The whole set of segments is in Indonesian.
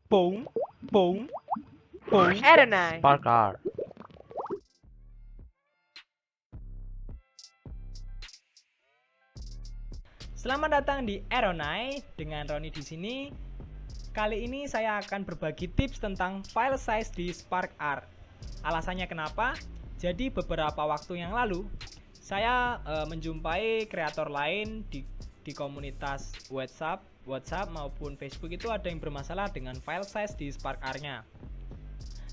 Boom, boom, boom. Adonai. Spark R. Selamat datang di Aeronai dengan Roni di sini. Kali ini saya akan berbagi tips tentang file size di SparkR. Alasannya kenapa? Jadi beberapa waktu yang lalu saya menjumpai kreator lain di komunitas WhatsApp maupun Facebook itu ada yang bermasalah dengan file size di SparkR-nya.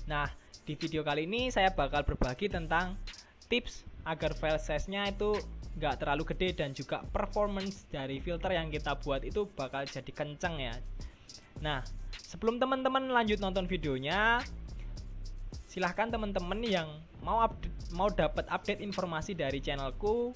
Nah, di video kali ini saya bakal berbagi tentang tips agar file size-nya itu nggak terlalu gede dan juga performance dari filter yang kita buat itu bakal jadi kenceng ya. Nah, sebelum teman-teman lanjut nonton videonya, silahkan teman-teman yang mau dapat update informasi dari channelku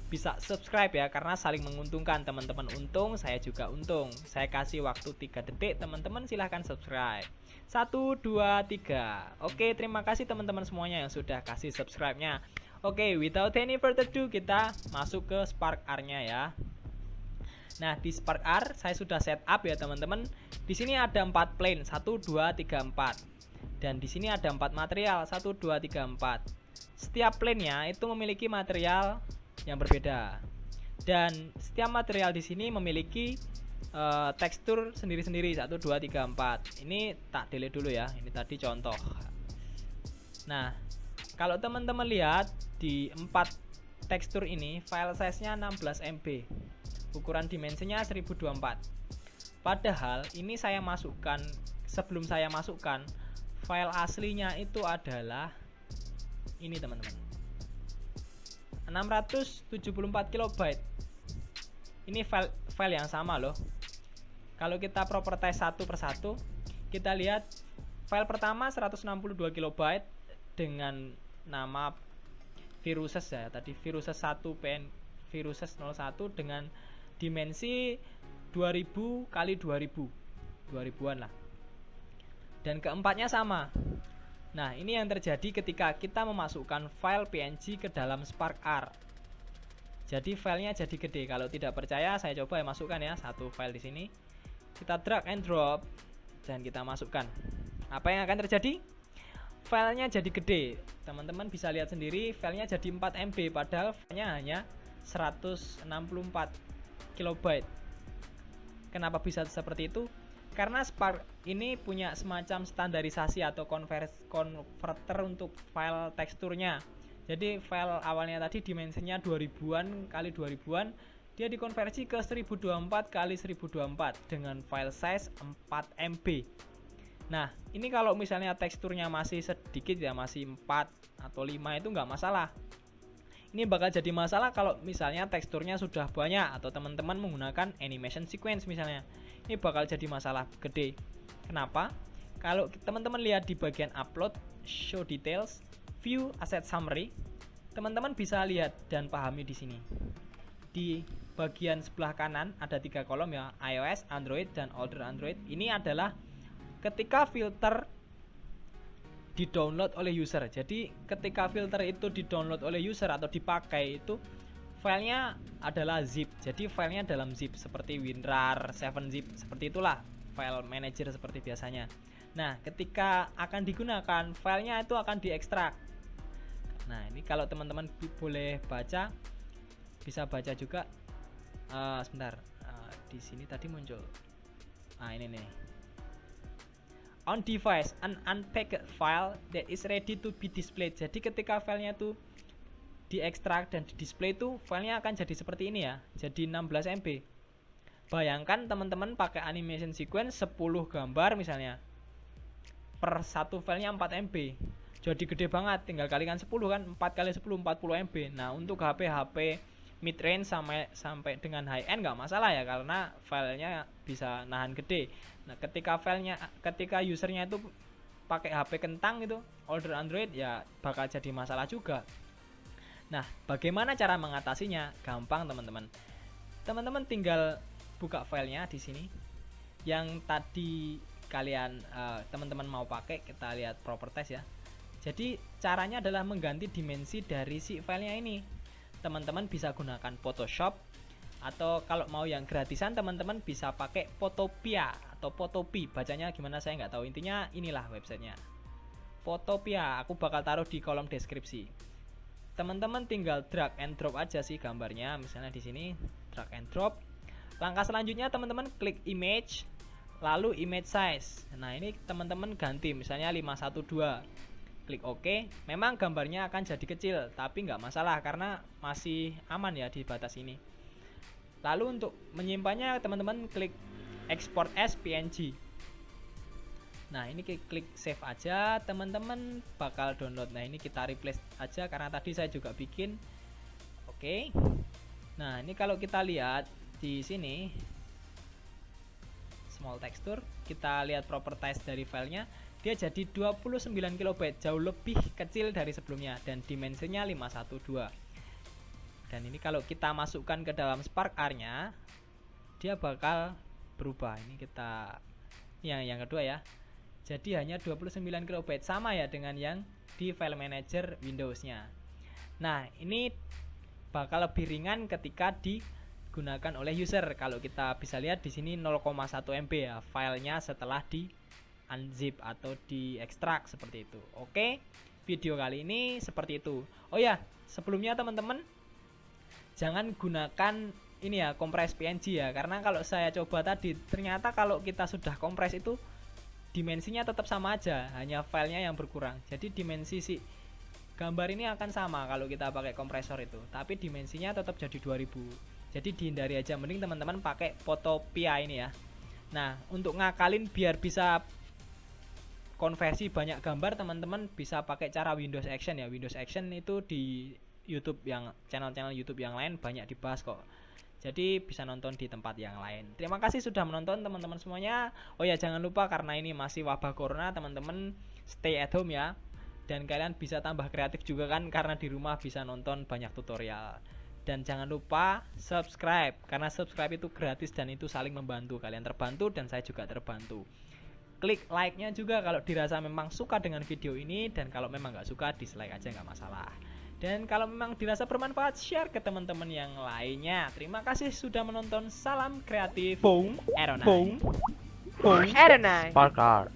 bisa subscribe ya, karena saling menguntungkan. Teman-teman untung, saya juga untung. Saya kasih waktu 3 detik, teman-teman silahkan subscribe. 1, 2, 3. Oke, terima kasih teman-teman semuanya yang sudah kasih subscribe-nya. Oke, without any further ado, kita masuk ke SparkR-nya ya. Nah, di SparkR saya sudah setup ya teman-teman. Di sini ada 4 plane, 1 2 3 4. Dan di sini ada 4 material, 1 2 3 4. Setiap plane-nya itu memiliki material yang berbeda. Dan setiap material di sini memiliki tekstur sendiri-sendiri, 1 2 3 4. Ini tak delete dulu ya. Ini tadi contoh. Nah, kalau teman-teman lihat di 4 tekstur ini file size-nya 16 MB. Ukuran dimensinya 1024. Padahal ini sebelum saya masukkan file aslinya itu adalah ini teman-teman, 674 KB. Ini file yang sama loh. Kalau kita properties satu persatu, kita lihat file pertama 162 KB dengan nama viruses ya, tadi viruses 1 pn viruses 01 dengan dimensi 2000 kali 2000-an lah. Dan keempatnya sama. Nah, ini yang terjadi ketika kita memasukkan file PNG ke dalam SparkR. Jadi filenya jadi gede. Kalau tidak percaya, saya coba masukkan ya satu file di sini. Kita drag and drop dan kita masukkan. Apa yang akan terjadi? Filenya jadi gede. Teman-teman bisa lihat sendiri, filenya jadi 4 MB padahal filenya hanya 164 KB. Kenapa bisa seperti itu? Karena Spark ini punya semacam standarisasi atau converter untuk file teksturnya. Jadi file awalnya tadi dimensinya 2000-an kali 2000-an, dia dikonversi ke 1024 kali 1024 dengan file size 4 MB. Nah, ini kalau misalnya teksturnya masih sedikit ya, masih 4 atau 5 itu nggak masalah. Ini bakal jadi masalah kalau misalnya teksturnya sudah banyak atau teman-teman menggunakan animation sequence misalnya. Ini bakal jadi masalah gede. Kenapa? Kalau teman-teman lihat di bagian upload, show details, view asset summary, teman-teman bisa lihat dan pahami di sini. Di bagian sebelah kanan ada 3 kolom ya, iOS, Android, dan older Android. Ini adalah ketika filter di-download oleh user. Jadi ketika filter itu di-download oleh user atau dipakai, itu filenya adalah zip. Jadi filenya dalam zip seperti WinRAR, 7zip, seperti itulah file manager seperti biasanya. Nah, ketika akan digunakan, filenya itu akan diekstrak. Nah, ini kalau teman-teman boleh baca, bisa baca juga. Sebentar, di sini tadi muncul. Ini nih. On device, an unpacked file that is ready to be displayed. Jadi ketika filenya itu diekstrak dan di display itu, filenya akan jadi seperti ini ya. Jadi 16 MB. Bayangkan teman-teman pakai animation sequence 10 gambar misalnya. Per satu filenya 4 MB. Jadi gede banget, tinggal kalikan 10 kan, 4 kali 10 40 MB. Nah, untuk HP mid range sampai dengan high end nggak masalah ya, karena filenya bisa nahan gede. Nah, ketika usernya itu pakai HP kentang itu, older Android, ya bakal jadi masalah juga. Nah, bagaimana cara mengatasinya? Gampang teman-teman. Teman-teman tinggal buka filenya di sini. Yang tadi kalian teman-teman mau pakai, kita lihat properties ya. Jadi caranya adalah mengganti dimensi dari si filenya ini. Teman-teman bisa gunakan Photoshop Atau kalau mau yang gratisan teman-teman bisa pakai Photopea atau Photopea, bacanya gimana saya nggak tahu, intinya inilah websitenya Photopea. Aku bakal taruh di kolom deskripsi. Teman-teman tinggal drag and drop aja sih gambarnya, misalnya di sini drag and drop. Langkah selanjutnya teman-teman klik image, lalu image size. Nah ini teman-teman ganti misalnya 512, klik OK. Memang gambarnya akan jadi kecil, tapi nggak masalah karena masih aman ya di batas ini. Lalu untuk menyimpannya teman-teman klik export as PNG. Nah ini klik save aja, teman-teman bakal download. Nah ini kita replace aja karena tadi saya juga bikin. Oke. Nah ini kalau kita lihat di sini small texture, kita lihat properties dari filenya, dia jadi 29 KB, jauh lebih kecil dari sebelumnya dan dimensinya 512. Dan ini kalau kita masukkan ke dalam SparkR nya, dia bakal berubah. Ini kita yang kedua ya. Jadi hanya 29 KB, sama ya dengan yang di file manager Windows-nya. Nah, ini bakal lebih ringan ketika digunakan oleh user. Kalau kita bisa lihat di sini 0,1 MB ya filenya setelah di unzip atau di ekstrak seperti itu. Oke, video kali ini seperti itu. Oh ya, sebelumnya teman-teman jangan gunakan ini ya kompres PNG ya, karena kalau saya coba tadi ternyata kalau kita sudah kompres itu dimensinya tetap sama aja, hanya filenya yang berkurang. Jadi dimensi si gambar ini akan sama kalau kita pakai kompresor itu, tapi dimensinya tetap jadi 2000. Jadi dihindari aja, mending teman-teman pakai Photopea ini ya. Nah untuk ngakalin biar bisa konversi banyak gambar, teman-teman bisa pakai cara Windows Action ya. Windows Action itu di YouTube, yang channel-channel YouTube yang lain banyak dibahas kok. Jadi bisa nonton di tempat yang lain. Terima kasih sudah menonton teman-teman semuanya. Oh ya jangan lupa karena ini masih wabah corona, teman-teman stay at home ya. Dan kalian bisa tambah kreatif juga kan, karena di rumah bisa nonton banyak tutorial. Dan jangan lupa subscribe, karena subscribe itu gratis dan itu saling membantu. Kalian terbantu dan saya juga terbantu. Klik like-nya juga kalau dirasa memang suka dengan video ini, dan kalau memang nggak suka dislike aja nggak masalah. Dan kalau memang dirasa bermanfaat, share ke teman-teman yang lainnya. Terima kasih sudah menonton. Salam kreatif. Boom. Aeronite. Boom. Boom. Aeronite. SparkR.